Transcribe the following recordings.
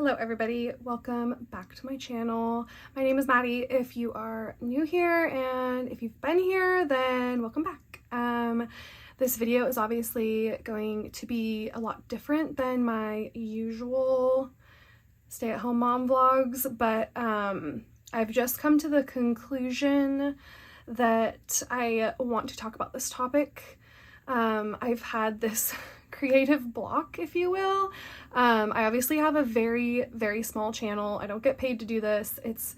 Hello everybody, welcome back to my channel. My name is Maddie if you are new here, and if you've been here then welcome back. This video is obviously going to be a lot different than my usual stay-at-home mom vlogs, but I've just come to the conclusion that I want to talk about this topic. I've had this creative block, if you will. I obviously have a very, very small channel. I don't get paid to do this. It's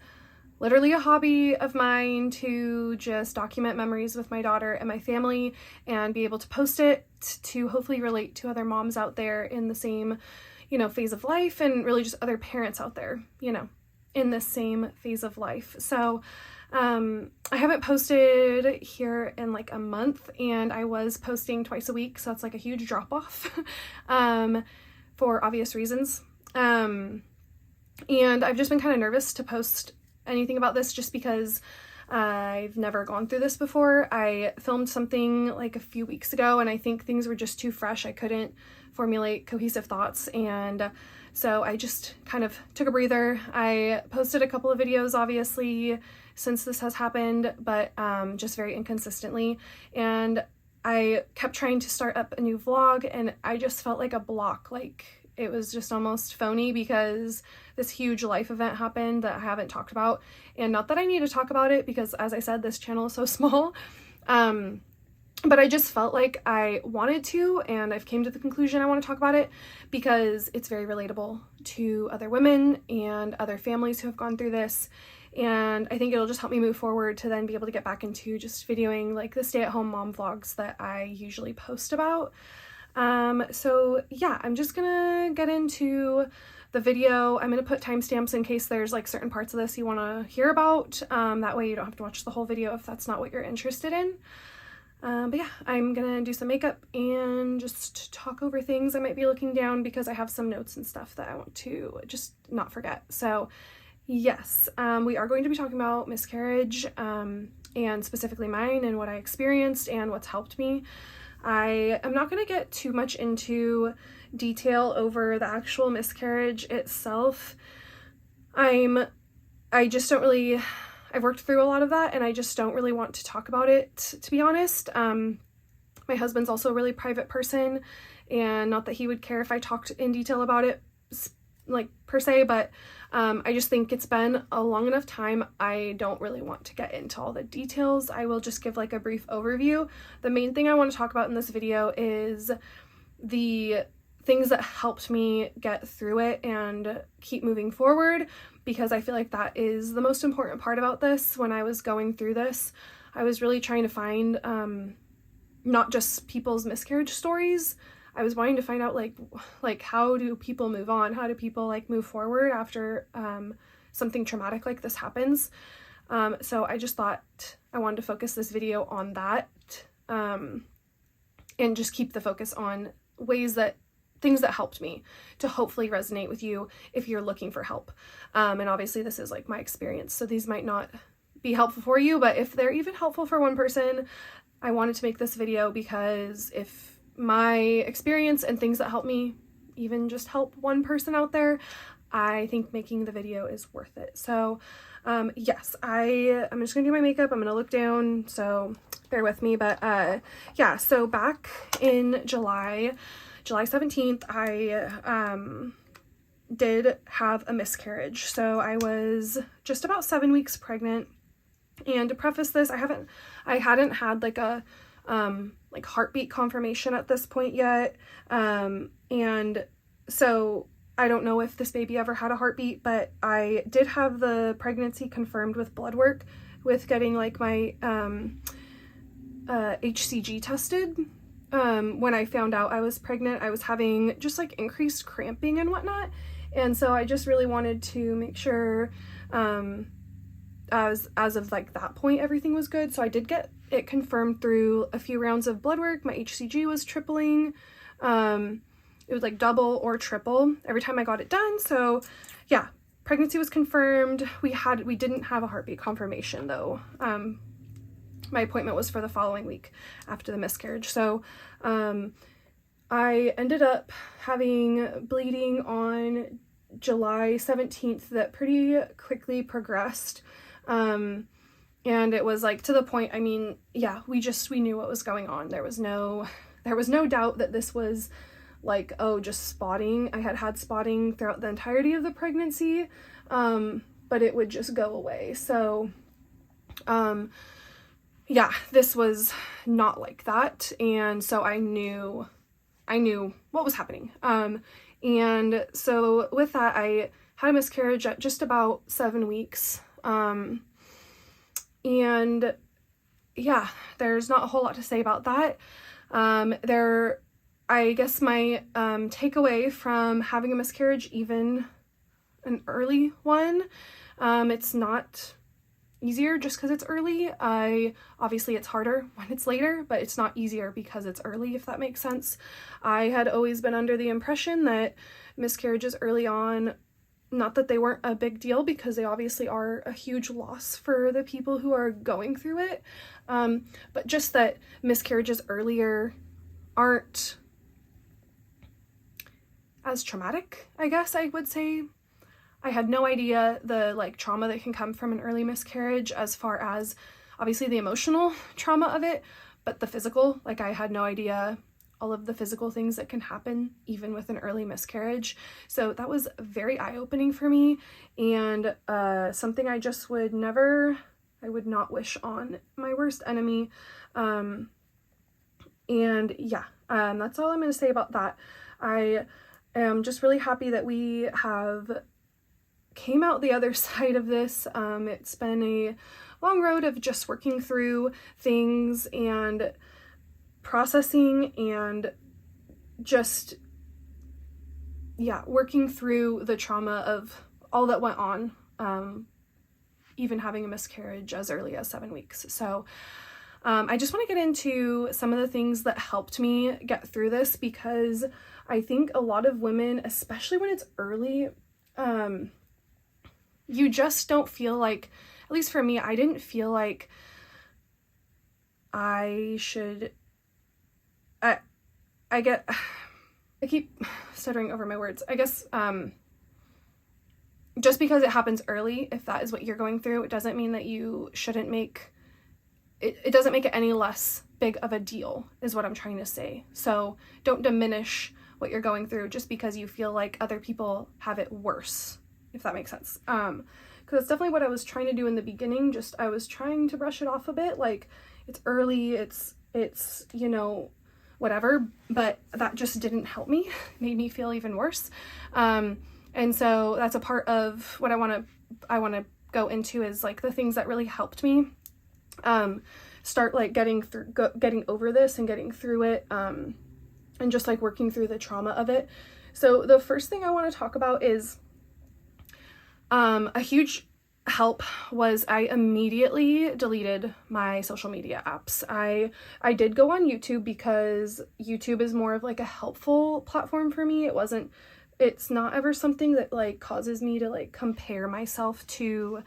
literally a hobby of mine to just document memories with my daughter and my family and be able to post it to hopefully relate to other moms out there in the same, phase of life, and really just other parents out there, in the same phase of life. So I haven't posted here in like a month, and I was posting twice a week, so that's like a huge drop off for obvious reasons. And I've just been kind of nervous to post anything about this just because I've never gone through this before. I filmed something like a few weeks ago, and I think things were just too fresh. I couldn't formulate cohesive thoughts, and so I just kind of took a breather. I posted a couple of videos, obviously, since this has happened, but just very inconsistently. And I kept trying to start up a new vlog, and I just felt like a block, like it was just almost phony because this huge life event happened that I haven't talked about. And not that I need to talk about it because, as I said, this channel is so small. But I just felt like I wanted to, and I've came to the conclusion I want to talk about it because it's very relatable to other women and other families who have gone through this. And I think it'll just help me move forward to then be able to get back into just videoing like the stay-at-home mom vlogs that I usually post about. So yeah, I'm just gonna get into the video. I'm gonna put timestamps in case there's like certain parts of this you want to hear about. That way you don't have to watch the whole video if that's not what you're interested in. But yeah, I'm gonna do some makeup and just talk over things. I might be looking down because I have some notes and stuff that I want to just not forget. So yes, we are going to be talking about miscarriage, and specifically mine and what I experienced and what's helped me. I am not going to get too much into detail over the actual miscarriage itself. I've worked through a lot of that, and I just don't really want to talk about it, to be honest. My husband's also a really private person, and not that he would care if I talked in detail about it, like per se, but I just think it's been a long enough time. I don't really want to get into all the details. I will just give like a brief overview. The main thing I want to talk about in this video is the things that helped me get through it and keep moving forward, because I feel like that is the most important part about this. When I was going through this, I was really trying to find not just people's miscarriage stories. I was wanting to find out like how do people move on? How do people like move forward after something traumatic like this happens? So I just thought I wanted to focus this video on that, and just keep the focus on things that helped me to hopefully resonate with you if you're looking for help. And obviously this is like my experience, so these might not be helpful for you, but if they're even helpful for one person, I wanted to make this video because if my experience and things that help me even just help one person out there, I think making the video is worth it. So yes, I'm just gonna do my makeup. I'm gonna look down, so bear with me. But yeah, so back in July 17th, I did have a miscarriage. So I was just about 7 weeks pregnant, and to preface this, I hadn't had like a like heartbeat confirmation at this point yet, and so I don't know if this baby ever had a heartbeat, but I did have the pregnancy confirmed with blood work, with getting like my HCG tested. When I found out I was pregnant, I was having just like increased cramping and whatnot, and so I just really wanted to make sure as of like that point everything was good. So I did get it confirmed through a few rounds of blood work. My HCG was tripling. It was like double or triple every time I got it done. So yeah, pregnancy was confirmed. We didn't have a heartbeat confirmation though. My appointment was for the following week after the miscarriage. So I ended up having bleeding on July 17th that pretty quickly progressed. And it was like to the point, I mean, yeah, we knew what was going on. There was no doubt that this was like, oh, just spotting. I had spotting throughout the entirety of the pregnancy, but it would just go away. So, yeah, this was not like that. And so I knew what was happening. And so with that, I had a miscarriage at just about 7 weeks. And yeah, there's not a whole lot to say about that. I guess my takeaway from having a miscarriage, even an early one, it's not easier just because it's early. Obviously it's harder when it's later, but it's not easier because it's early, if that makes sense. I had always been under the impression that miscarriages early on, not that they weren't a big deal, because they obviously are a huge loss for the people who are going through it, but just that miscarriages earlier aren't as traumatic, I guess I would say. I had no idea the like trauma that can come from an early miscarriage, as far as obviously the emotional trauma of it, but the physical, like I had no idea all of the physical things that can happen even with an early miscarriage. So that was very eye-opening for me, and something I just would not wish on my worst enemy. And yeah, that's all I'm going to say about that. I am just really happy that we have came out the other side of this. It's been a long road of just working through things and processing and just, yeah, working through the trauma of all that went on, even having a miscarriage as early as 7 weeks. So I just want to get into some of the things that helped me get through this, because I think a lot of women, especially when it's early, you just don't feel like, at least for me, I didn't feel like I should, I keep stuttering over my words. I guess, just because it happens early, if that is what you're going through, it doesn't mean that you shouldn't make, it doesn't make it any less big of a deal, is what I'm trying to say. So don't diminish what you're going through just because you feel like other people have it worse, if that makes sense. Because that's definitely what I was trying to do in the beginning. Just, I was trying to brush it off a bit, like, it's early, it's, you know, whatever, but that just didn't help me. It made me feel even worse. And so that's a part of what I want to go into, is like the things that really helped me start like getting over this and getting through it, and just like working through the trauma of it. So the first thing I want to talk about is a huge help was I immediately deleted my social media apps. I did go on YouTube because YouTube is more of like a helpful platform for me. It's not ever something that like causes me to like compare myself to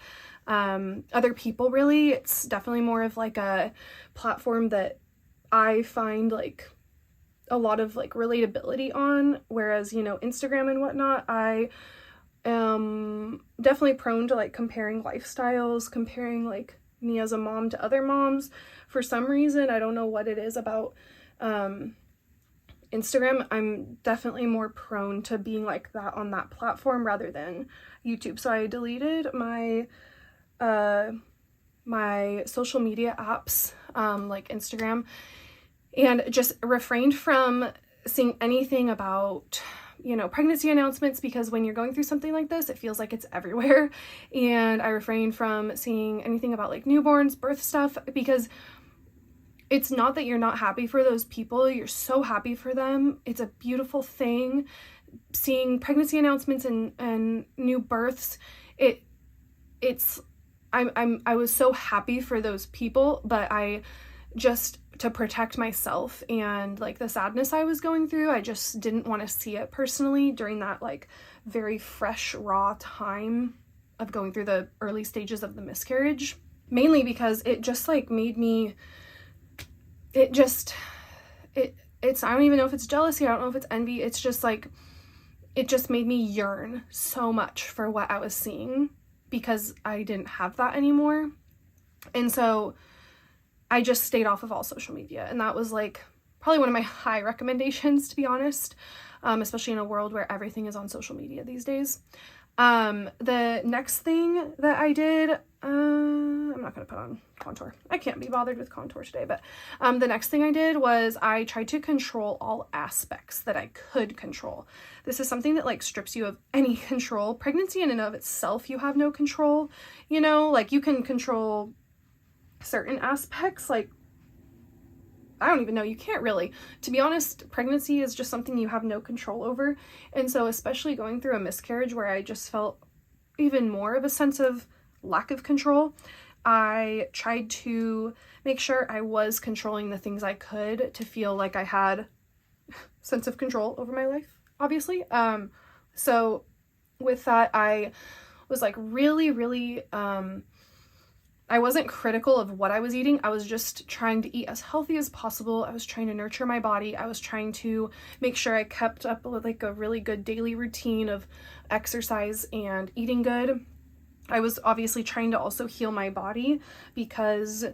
other people, really. It's definitely more of like a platform that I find like a lot of like relatability on, whereas, you know, Instagram and whatnot, I am definitely prone to like comparing lifestyles, comparing like me as a mom to other moms. For some reason, I don't know what it is about Instagram, I'm definitely more prone to being like that on that platform rather than YouTube. So I deleted my my social media apps, like Instagram, and just refrained from seeing anything about, you know, pregnancy announcements, because when you're going through something like this, it feels like it's everywhere. And I refrained from seeing anything about like newborns, birth stuff, because it's not that you're not happy for those people. You're so happy for them. It's a beautiful thing. Seeing pregnancy announcements and new births, I was so happy for those people, but I just, to protect myself and like the sadness I was going through, I just didn't want to see it personally during that like very fresh, raw time of going through the early stages of the miscarriage, mainly because it just like made me, it's, I don't even know if it's jealousy, I don't know if it's envy, it's just like, it just made me yearn so much for what I was seeing because I didn't have that anymore. And so I just stayed off of all social media. And that was like probably one of my high recommendations, to be honest, especially in a world where everything is on social media these days. The next thing that I did, I'm not going to put on contour. I can't be bothered with contour today, but the next thing I did was I tried to control all aspects that I could control. This is something that like strips you of any control. Pregnancy in and of itself, you have no control, you know, like you can control certain aspects, like I don't even know, you can't really. To be honest, pregnancy is just something you have no control over. And so especially going through a miscarriage where I just felt even more of a sense of lack of control, I tried to make sure I was controlling the things I could to feel like I had sense of control over my life, obviously. So with that, I was like really, I wasn't critical of what I was eating. I was just trying to eat as healthy as possible. I was trying to nurture my body. I was trying to make sure I kept up with like a really good daily routine of exercise and eating good. I was obviously trying to also heal my body because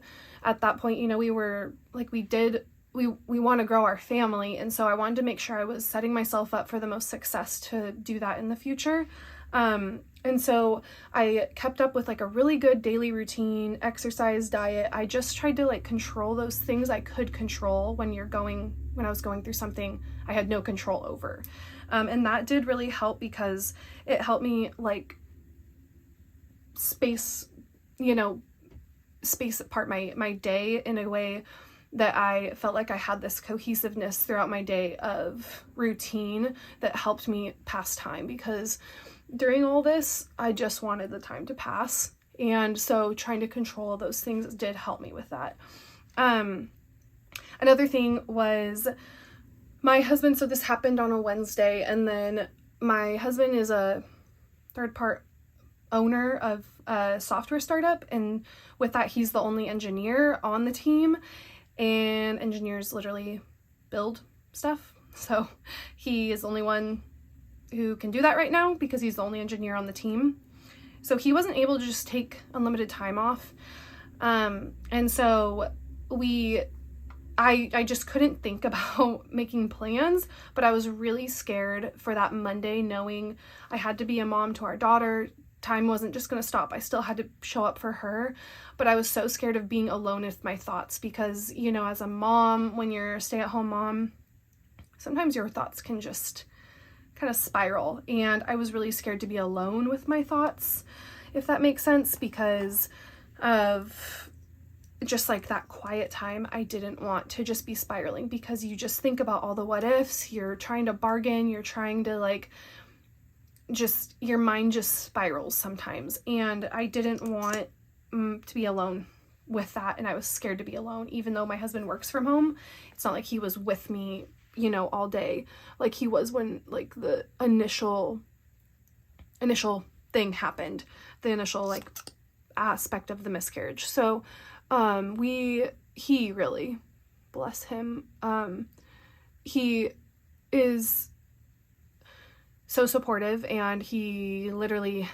at that point, you know, we were like, we want to grow our family. And so I wanted to make sure I was setting myself up for the most success to do that in the future. And so I kept up with like a really good daily routine, exercise, diet. I just tried to like control those things I could control when I was going through something I had no control over. And that did really help because it helped me like space apart my day in a way that I felt like I had this cohesiveness throughout my day of routine that helped me pass time, because during all this, I just wanted the time to pass. And so trying to control those things did help me with that. Another thing was my husband, so this happened on a Wednesday, and then my husband is a third-part owner of a software startup, and with that, he's the only engineer on the team, and engineers literally build stuff. So he is the only one who can do that right now because he's the only engineer on the team. So he wasn't able to just take unlimited time off. And so I just couldn't think about making plans, but I was really scared for that Monday, knowing I had to be a mom to our daughter. Time wasn't just going to stop. I still had to show up for her, but I was so scared of being alone with my thoughts because, you know, as a mom, when you're a stay-at-home mom, sometimes your thoughts can just kind of spiral, and I was really scared to be alone with my thoughts, if that makes sense, because of just like that quiet time. I didn't want to just be spiraling because you just think about all the what ifs, you're trying to bargain, you're trying to like just, your mind just spirals sometimes, and I didn't want to be alone with that, and I was scared to be alone. Even though my husband works from home, it's not like he was with me, you know, all day like he was when like the initial thing happened, the initial like aspect of the miscarriage. So he really, bless him, he is so supportive, and he literally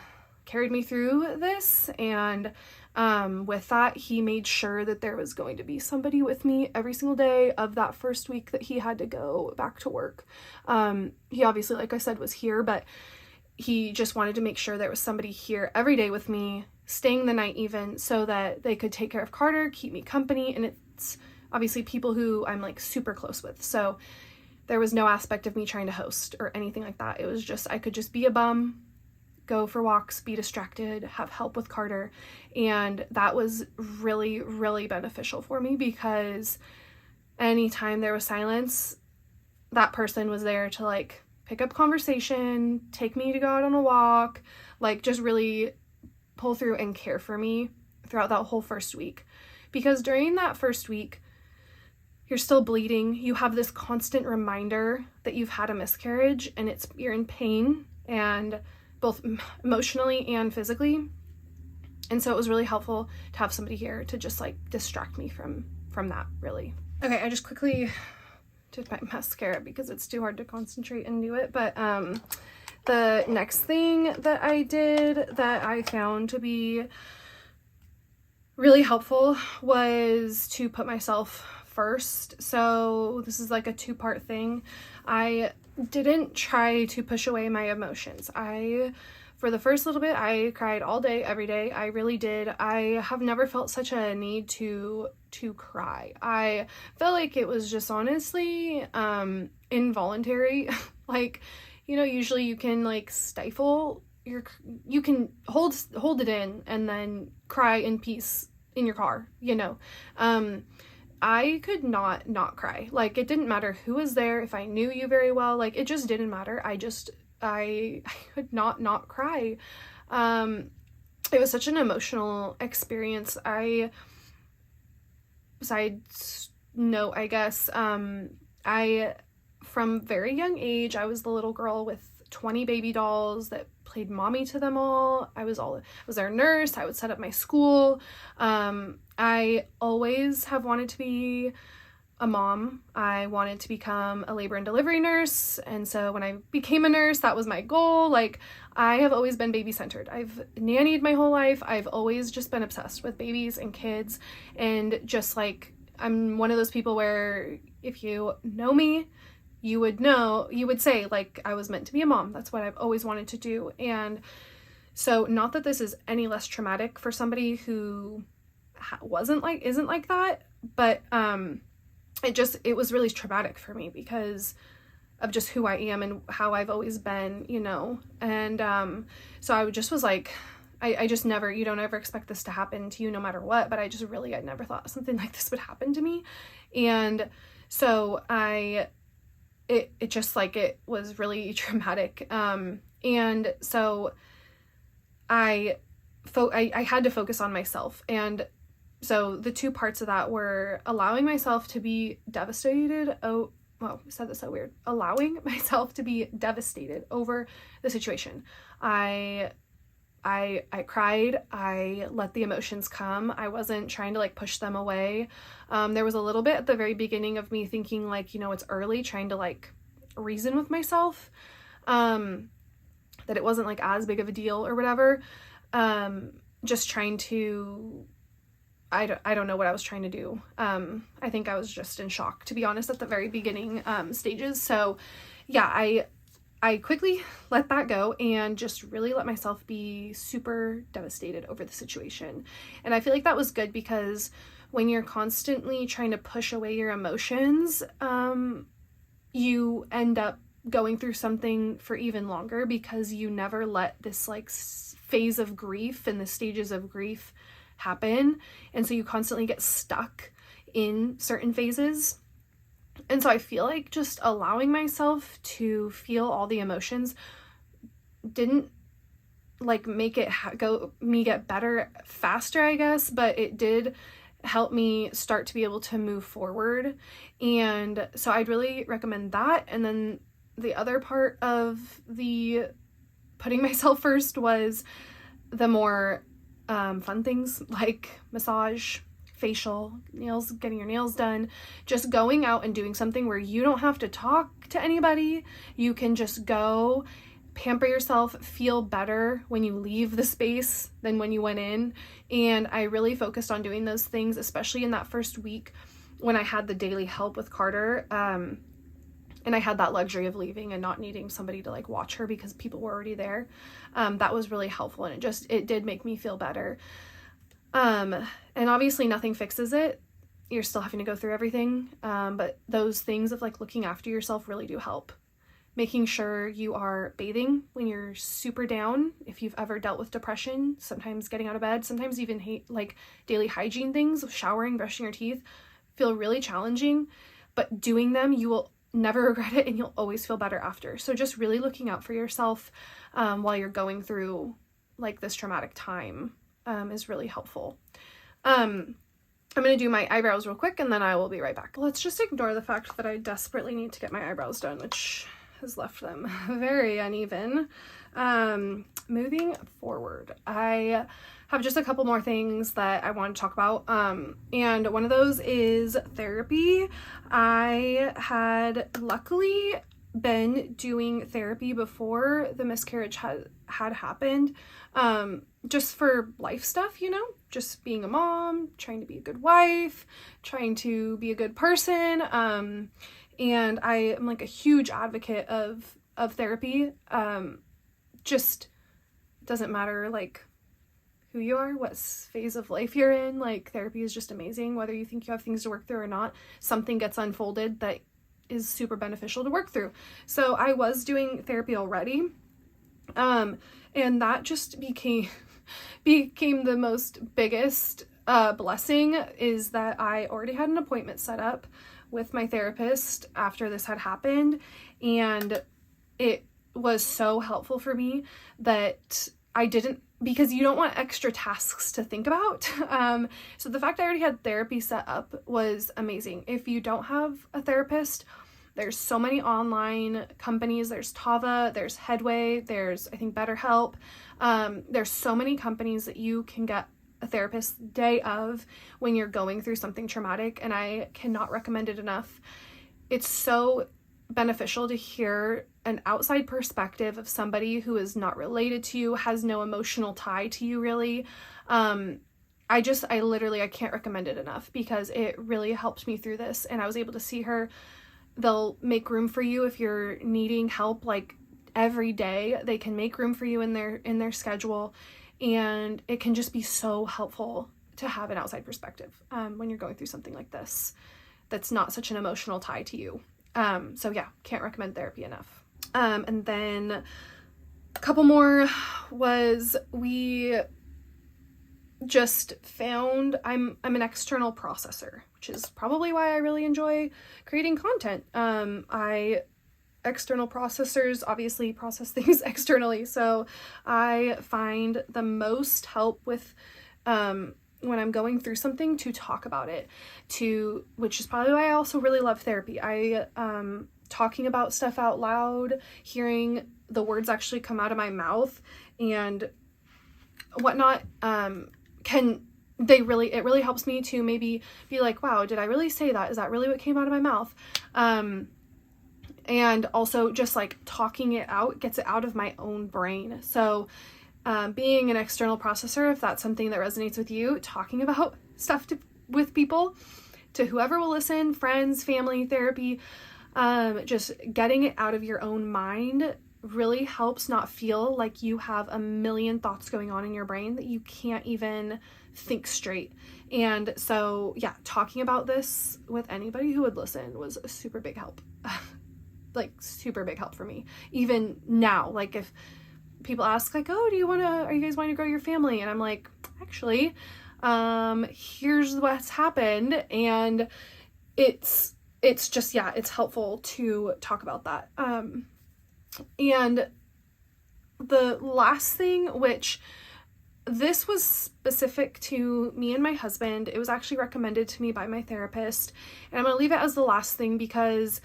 carried me through this, and with that, he made sure that there was going to be somebody with me every single day of that first week that he had to go back to work. He obviously, like I said, was here, but he just wanted to make sure there was somebody here every day with me, staying the night even, so that they could take care of Carter, keep me company, and it's obviously people who I'm like super close with. So there was no aspect of me trying to host or anything like that. It was just, I could just be a bum, go for walks, be distracted, have help with Carter. And that was really, really beneficial for me, because anytime there was silence, that person was there to like pick up conversation, take me to go out on a walk, like just really pull through and care for me throughout that whole first week. Because during that first week, you're still bleeding. You have this constant reminder that you've had a miscarriage, and you're in pain, and both emotionally and physically. And so it was really helpful to have somebody here to just like distract me from that, really. Okay, I just quickly did my mascara because it's too hard to concentrate and do it. But The next thing that I did that I found to be really helpful was to put myself first. So this is like a two-part thing. I didn't try to push away my emotions. For the first little bit, I cried all day, every day. I really did. I have never felt such a need to cry. I felt like it was just honestly involuntary. Like, you know, usually you can like stifle you can hold it in and then cry in peace in your car, you know. I could not cry. Like, it didn't matter who was there, if I knew you very well, like, it just didn't matter. I could not cry. It was such an emotional experience. Besides note, I guess, from very young age, I was the little girl with 20 baby dolls that played mommy to them all. I was their nurse. I would set up my school. I always have wanted to be a mom. I wanted to become a labor and delivery nurse. And so when I became a nurse, that was my goal. Like, I have always been baby centered. I've nannied my whole life. I've always just been obsessed with babies and kids. And just like, I'm one of those people where if you know me, you would say, like, I was meant to be a mom. That's what I've always wanted to do. And so, not that this is any less traumatic for somebody who isn't like that, but it was really traumatic for me because of just who I am and how I've always been, you know. And so I just was like, I just never, you don't ever expect this to happen to you no matter what, but I never thought something like this would happen to me. And so it just like, it was really traumatic. And so I had to focus on myself. And so the two parts of that were allowing myself to be devastated. Oh, well, I said this so weird. Allowing myself to be devastated over the situation. I cried. I let the emotions come. I wasn't trying to like push them away. There was a little bit at the very beginning of me thinking like, you know, it's early, trying to like reason with myself, that it wasn't like as big of a deal or whatever. Just trying to, I don't know what I was trying to do. I think I was just in shock, to be honest, at the very beginning stages. So yeah, I quickly let that go and just really let myself be super devastated over the situation. And I feel like that was good because when you're constantly trying to push away your emotions, you end up going through something for even longer because you never let this like phase of grief and the stages of grief happen. And so you constantly get stuck in certain phases. And so I feel like just allowing myself to feel all the emotions didn't like make it get better faster, I guess, but it did help me start to be able to move forward. And so I'd really recommend that. And then the other part of the putting myself first was the more fun things like massage, facial, nails, getting your nails done, just going out and doing something where you don't have to talk to anybody. You can just go pamper yourself, feel better when you leave the space than when you went in. And I really focused on doing those things, especially in that first week when I had the daily help with Carter. And I had that luxury of leaving and not needing somebody to like watch her because people were already there. That was really helpful, and it did make me feel better. And obviously nothing fixes it. You're still having to go through everything. But those things of like looking after yourself really do help. Making sure you are bathing when you're super down. If you've ever dealt with depression, sometimes getting out of bed, sometimes even like daily hygiene things, showering, brushing your teeth, feel really challenging, but doing them, you will never regret it and you'll always feel better after. So just really looking out for yourself while you're going through like this traumatic time is really helpful. I'm going to do my eyebrows real quick and then I will be right back. Let's just ignore the fact that I desperately need to get my eyebrows done, which has left them very uneven. Moving forward, I have just a couple more things that I want to talk about. And one of those is therapy. I had luckily been doing therapy before the miscarriage had happened, just for life stuff, you know, just being a mom, trying to be a good wife, trying to be a good person. And I am like a huge advocate of therapy. Just doesn't matter like who you are, what phase of life you're in, like therapy is just amazing. Whether you think you have things to work through or not, something gets unfolded that is super beneficial to work through. So I was doing therapy already. And that just became the most biggest blessing, is that I already had an appointment set up with my therapist after this had happened, and it was so helpful for me that I didn't, because you don't want extra tasks to think about. So the fact I already had therapy set up was amazing. If you don't have a therapist, there's so many online companies. There's Tava, there's Headway, there's, I think, BetterHelp. There's so many companies that you can get a therapist day of when you're going through something traumatic, and I cannot recommend it enough. It's so beneficial to hear an outside perspective of somebody who is not related to you, has no emotional tie to you, really. I can't recommend it enough, because it really helped me through this, and I was able to see her. They'll make room for you if you're needing help, like every day. They can make room for you in their schedule, and it can just be so helpful to have an outside perspective when you're going through something like this that's not such an emotional tie to you. So yeah, can't recommend therapy enough. And then a couple more was, we just found I'm an external processor, which is probably why I really enjoy creating content. External processors obviously process things externally, so I find the most help with when I'm going through something, to talk about it, which is probably why I also really love therapy. Talking about stuff out loud, hearing the words actually come out of my mouth and whatnot, it really helps me to maybe be like, wow, did I really say that? Is that really what came out of my mouth? And also just like talking it out gets it out of my own brain. So being an external processor, if that's something that resonates with you, talking about stuff with people, to whoever will listen, friends, family, therapy, just getting it out of your own mind really helps not feel like you have a million thoughts going on in your brain that you can't even think straight. And so yeah, talking about this with anybody who would listen was a super big help. Like super big help for me. Even now, like if people ask like, oh, are you guys wanting to grow your family? And I'm like, actually, here's what's happened. And it's just, yeah, it's helpful to talk about that. And the last thing, which this was specific to me and my husband, it was actually recommended to me by my therapist, and I'm going to leave it as the last thing because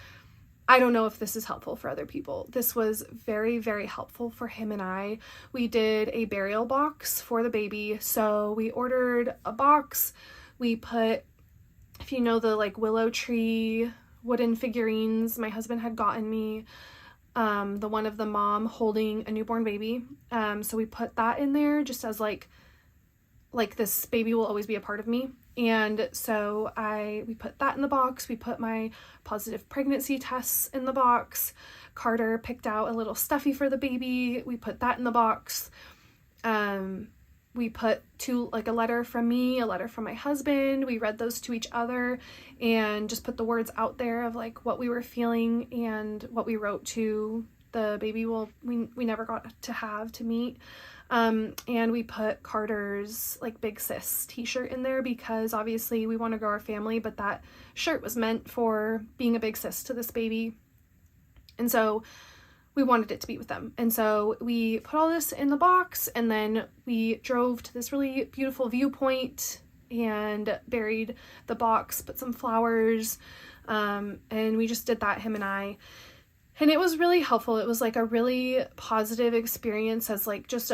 I don't know if this is helpful for other people. This was very, very helpful for him and I. We did a burial box for the baby. So we ordered a box. We put, if you know, the like willow tree wooden figurines my husband had gotten me, the one of the mom holding a newborn baby. So we put that in there just as like this baby will always be a part of me. And so we put that in the box. We put my positive pregnancy tests in the box. Carter picked out a little stuffy for the baby. We put that in the box. We put a letter from me, a letter from my husband. We read those to each other and just put the words out there of like what we were feeling and what we wrote to the baby. Well, we never got to meet. And we put Carter's like Big Sis t-shirt in there because obviously we want to grow our family, but that shirt was meant for being a big sis to this baby. And so we wanted it to be with them. And so we put all this in the box, and then we drove to this really beautiful viewpoint and buried the box, put some flowers, and we just did that, him and I. And it was really helpful. It was like a really positive experience as like just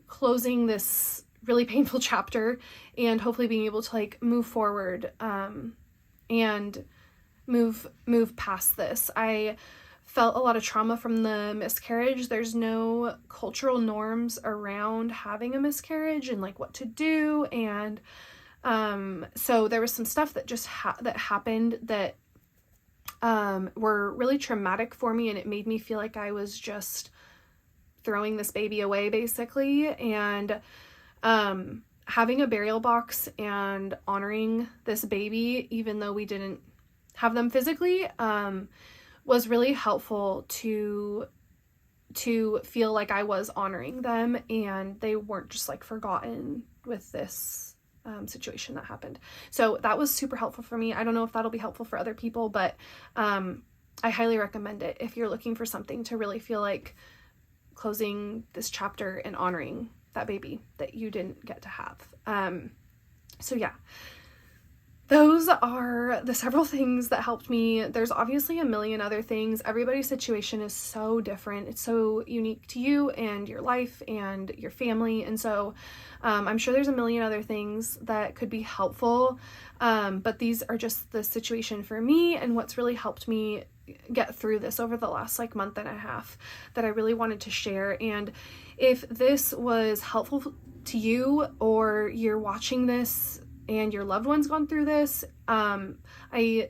closing this really painful chapter and hopefully being able to like move forward and move past this. I felt a lot of trauma from the miscarriage. There's no cultural norms around having a miscarriage and like what to do. And so there was some stuff that just that happened that were really traumatic for me, and it made me feel like I was just throwing this baby away basically. And having a burial box and honoring this baby, even though we didn't have them physically, was really helpful to feel like I was honoring them and they weren't just like forgotten with this situation that happened. So that was super helpful for me. I don't know if that'll be helpful for other people, but I highly recommend it if you're looking for something to really feel like closing this chapter and honoring that baby that you didn't get to have. So yeah, those are the several things that helped me. There's obviously a million other things. Everybody's situation is so different. It's so unique to you and your life and your family. And so I'm sure there's a million other things that could be helpful. But these are just the situation for me and what's really helped me get through this over the last like month and a half that I really wanted to share. And if this was helpful to you, or you're watching this and your loved one's gone through this, I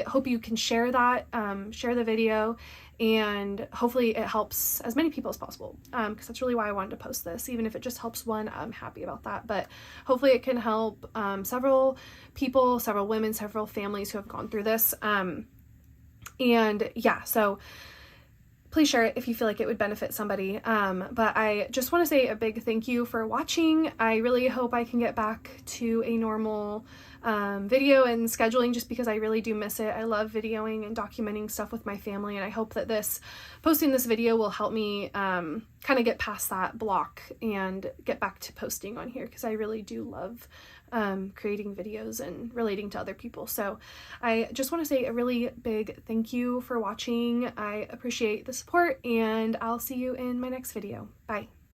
hope you can share that, share the video, and hopefully it helps as many people as possible, because that's really why I wanted to post this. Even if it just helps one, I'm happy about that, but hopefully it can help several people, several women, several families who have gone through this. And yeah, so please share it if you feel like it would benefit somebody. But I just want to say a big thank you for watching. I really hope I can get back to a normal video and scheduling, just because I really do miss it. I love videoing and documenting stuff with my family, and I hope that posting this video will help me kind of get past that block and get back to posting on here, because I really do love creating videos and relating to other people. So I just want to say a really big thank you for watching. I appreciate the support, and I'll see you in my next video. Bye.